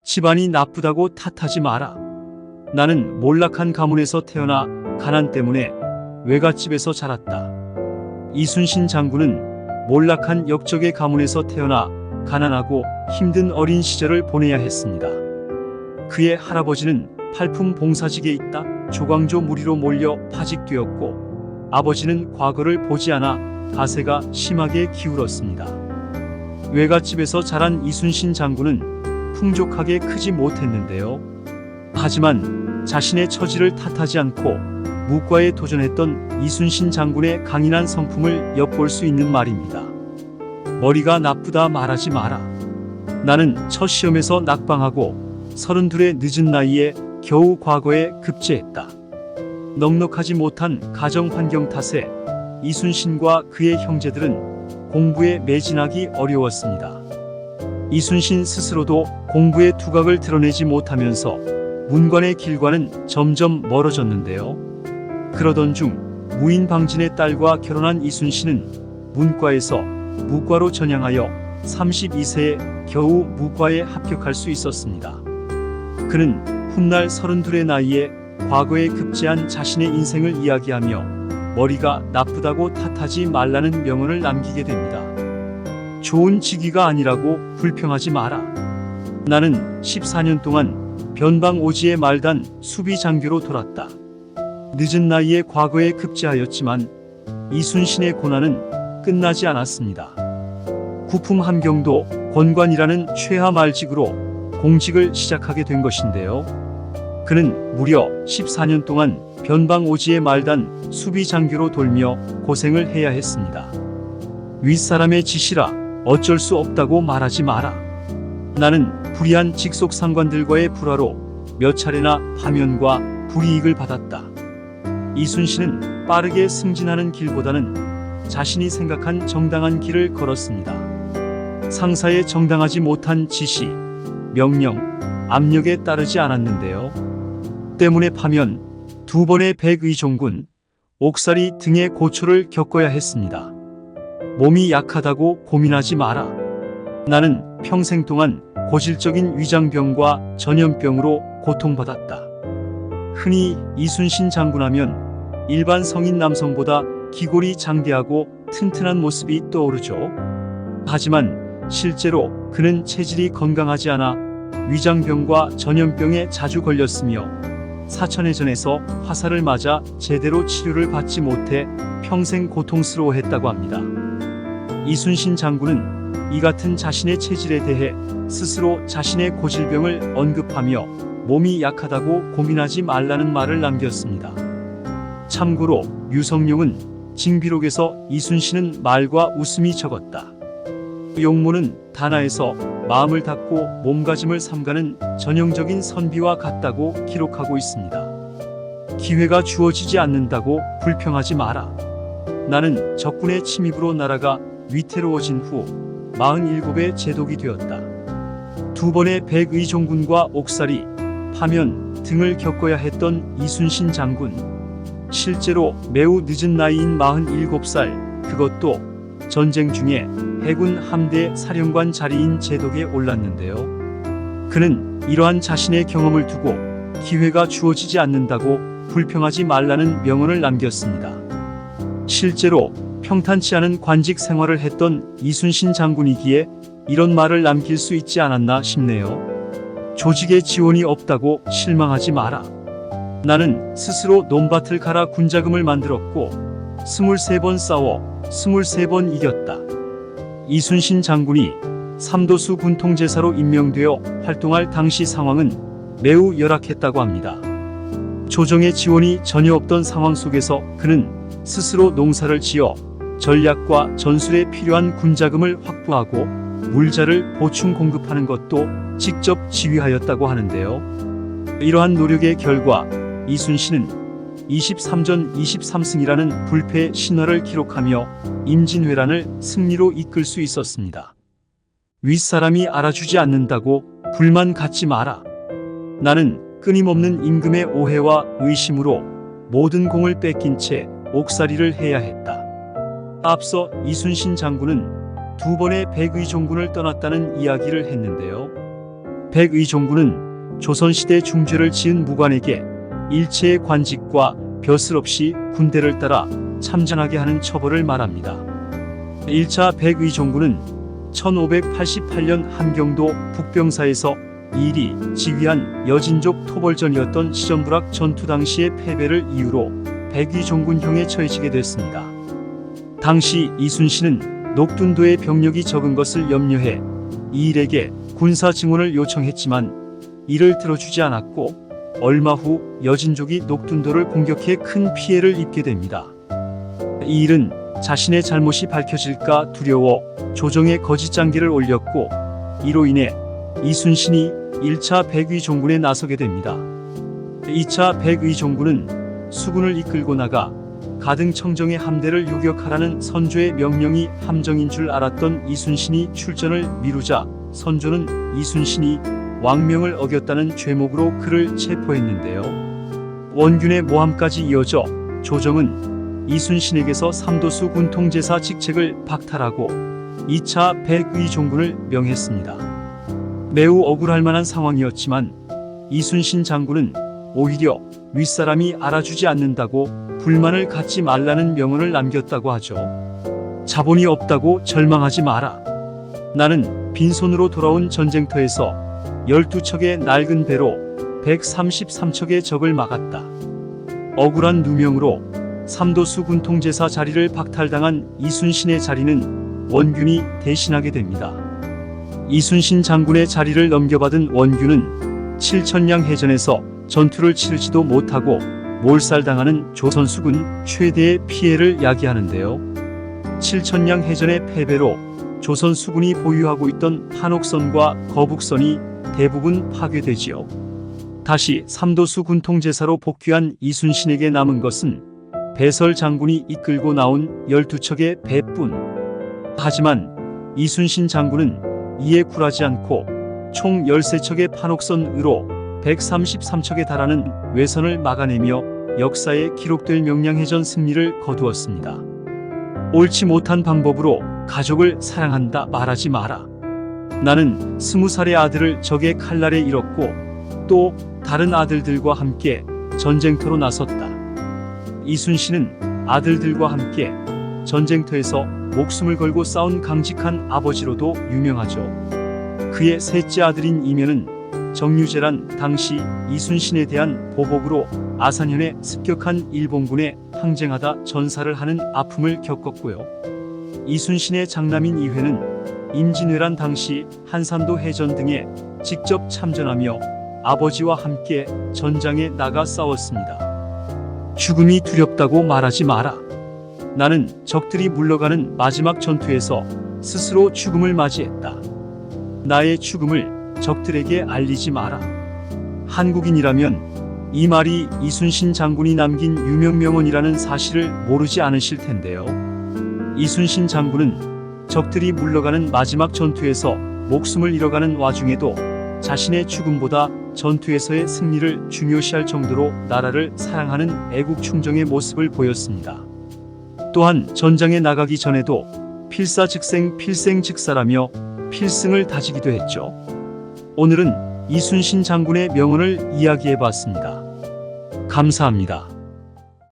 집안이 나쁘다고 탓하지 마라. 나는 몰락한 가문에서 태어나 가난 때문에 외갓집에서 자랐다. 이순신 장군은 몰락한 역적의 가문에서 태어나 가난하고 힘든 어린 시절을 보내야 했습니다. 그의 할아버지는 팔품 봉사직에 있다 조광조 무리로 몰려 파직되었고, 아버지는 과거를 보지 않아 가세가 심하게 기울었습니다. 외갓집에서 자란 이순신 장군은 풍족하게 크지 못했는데요. 하지만 자신의 처지를 탓하지 않고 무과에 도전했던 이순신 장군의 강인한 성품을 엿볼 수 있는 말입니다. 머리가 나쁘다 말하지 마라. 나는 첫 시험에서 낙방하고 32의 늦은 나이에 겨우 과거에 급제했다. 넉넉하지 못한 가정 환경 탓에 이순신과 그의 형제들은 공부에 매진하기 어려웠습니다. 이순신 스스로도 공부의 두각을 드러내지 못하면서 문관의 길과는 점점 멀어졌는데요. 그러던 중 무인방진의 딸과 결혼한 이순신은 문과에서 무과로 전향하여 32세에 겨우 무과에 합격할 수 있었습니다. 그는 훗날 32의 나이에 과거에 급제한 자신의 인생을 이야기하며 머리가 나쁘다고 탓하지 말라는 명언을 남기게 됩니다. 좋은 직위가 아니라고 불평하지 마라. 나는 14년 동안 변방 오지의 말단 수비장교로 돌았다. 늦은 나이에 과거에 급제하였지만 이순신의 고난은 끝나지 않았습니다. 구품 함경도 권관이라는 최하 말직으로 공직을 시작하게 된 것인데요. 그는 무려 14년 동안 변방 오지의 말단 수비장교로 돌며 고생을 해야 했습니다. 윗사람의 지시라 어쩔 수 없다고 말하지 마라. 나는 불의한 직속 상관들과의 불화로 몇 차례나 파면과 불이익을 받았다. 이순신은 빠르게 승진하는 길보다는 자신이 생각한 정당한 길을 걸었습니다. 상사의 정당하지 못한 지시, 명령, 압력에 따르지 않았는데요. 때문에 파면, 2번의 백의종군, 옥살이 등의 고초를 겪어야 했습니다. 몸이 약하다고 고민하지 마라. 나는 평생 동안 고질적인 위장병과 전염병으로 고통받았다. 흔히 이순신 장군하면 일반 성인 남성보다 기골이 장대하고 튼튼한 모습이 떠오르죠. 하지만 실제로 그는 체질이 건강하지 않아 위장병과 전염병에 자주 걸렸으며 사천해전에서 화살을 맞아 제대로 치료를 받지 못해 평생 고통스러워했다고 합니다. 이순신 장군은 이 같은 자신의 체질에 대해 스스로 자신의 고질병을 언급하며 몸이 약하다고 고민하지 말라는 말을 남겼습니다. 참고로 류성룡은 징비록에서 이순신은 말과 웃음이 적었다. 용모는 단하에서 마음을 닫고 몸가짐을 삼가는 전형적인 선비와 같다고 기록하고 있습니다. 기회가 주어지지 않는다고 불평하지 마라. 나는 적군의 침입으로 나라가 위태로워진 후 47의 제독이 되었다. 2번의 백의종군과 옥살이, 파면 등을 겪어야 했던 이순신 장군. 실제로 매우 늦은 나이인 47살, 그것도 전쟁 중에 해군 함대 사령관 자리인 제독에 올랐는데요. 그는 이러한 자신의 경험을 두고 기회가 주어지지 않는다고 불평하지 말라는 명언을 남겼습니다. 실제로 평탄치 않은 관직 생활을 했던 이순신 장군이기에 이런 말을 남길 수 있지 않았나 싶네요. 조직에 지원이 없다고 실망하지 마라. 나는 스스로 논밭을 갈아 군자금을 만들었고 23번 싸워 23번 이겼다. 이순신 장군이 삼도수 군통제사로 임명되어 활동할 당시 상황은 매우 열악했다고 합니다. 조정의 지원이 전혀 없던 상황 속에서 그는 스스로 농사를 지어 전략과 전술에 필요한 군자금을 확보하고 물자를 보충 공급하는 것도 직접 지휘하였다고 하는데요. 이러한 노력의 결과 이순신은 23전 23승이라는 불패 신화를 기록하며 임진왜란을 승리로 이끌 수 있었습니다. 윗사람이 알아주지 않는다고 불만 갖지 마라. 나는 끊임없는 임금의 오해와 의심으로 모든 공을 뺏긴 채 옥살이를 해야 했다. 앞서 이순신 장군은 2번의 백의종군을 떠났다는 이야기를 했는데요. 백의종군은 조선시대 중죄를 지은 무관에게 일체의 관직과 벼슬 없이 군대를 따라 참전하게 하는 처벌을 말합니다. 1차 백의종군은 1588년 함경도 북병사에서 일이 지휘한 여진족 토벌전이었던 시전부락 전투 당시의 패배를 이유로 백의종군형에 처해지게 됐습니다. 당시 이순신은 녹둔도의 병력이 적은 것을 염려해 이일에게 군사 증원을 요청했지만 이를 들어주지 않았고 얼마 후 여진족이 녹둔도를 공격해 큰 피해를 입게 됩니다. 이일은 자신의 잘못이 밝혀질까 두려워 조정에 거짓 장기를 올렸고 이로 인해 이순신이 1차 백의종군에 나서게 됩니다. 2차 백의종군은 수군을 이끌고 나가 가등청정의 함대를 요격하라는 선조의 명령이 함정인 줄 알았던 이순신이 출전을 미루자 선조는 이순신이 왕명을 어겼다는 죄목으로 그를 체포했는데요. 원균의 모함까지 이어져 조정은 이순신에게서 삼도수 군통제사 직책을 박탈하고 2차 백의종군을 명했습니다. 매우 억울할 만한 상황이었지만 이순신 장군은 오히려 윗사람이 알아주지 않는다고 불만을 갖지 말라는 명언을 남겼다고 하죠. 자본이 없다고 절망하지 마라. 나는 빈손으로 돌아온 전쟁터에서 12척의 낡은 배로 133척의 적을 막았다. 억울한 누명으로 삼도수 군통제사 자리를 박탈당한 이순신의 자리는 원균이 대신하게 됩니다. 이순신 장군의 자리를 넘겨받은 원균은 칠천량 해전에서 전투를 치르지도 못하고 몰살당하는 조선수군 최대의 피해를 야기하는데요. 칠천량 해전의 패배로 조선수군이 보유하고 있던 한옥선과 거북선이 대부분 파괴되지요. 다시 삼도수 군통제사로 복귀한 이순신에게 남은 것은 배설 장군이 이끌고 나온 12척의 배뿐. 하지만 이순신 장군은 이에 굴하지 않고 총 13척의 판옥선으로 133척에 달하는 외선을 막아내며 역사에 기록될 명량해전 승리를 거두었습니다. 옳지 못한 방법으로 가족을 사랑한다 말하지 마라. 나는 20살의 아들을 적의 칼날에 잃었고 또 다른 아들들과 함께 전쟁터로 나섰다. 이순신은 아들들과 함께 전쟁터에서 목숨을 걸고 싸운 강직한 아버지로도 유명하죠. 그의 셋째 아들인 이면은 정유재란 당시 이순신에 대한 보복으로 아산현에 습격한 일본군에 항쟁하다 전사를 하는 아픔을 겪었고요. 이순신의 장남인 이회는 임진왜란 당시 한산도 해전 등에 직접 참전하며 아버지와 함께 전장에 나가 싸웠습니다. 죽음이 두렵다고 말하지 마라. 나는 적들이 물러가는 마지막 전투에서 스스로 죽음을 맞이했다. 나의 죽음을 적들에게 알리지 마라. 한국인이라면 이 말이 이순신 장군이 남긴 유명 명언이라는 사실을 모르지 않으실 텐데요. 이순신 장군은 적들이 물러가는 마지막 전투에서 목숨을 잃어가는 와중에도 자신의 죽음보다 전투에서의 승리를 중요시할 정도로 나라를 사랑하는 애국 충정의 모습을 보였습니다. 또한 전장에 나가기 전에도 필사즉생 필생즉사라며 필승을 다지기도 했죠. 오늘은 이순신 장군의 명언을 이야기해봤습니다. 감사합니다.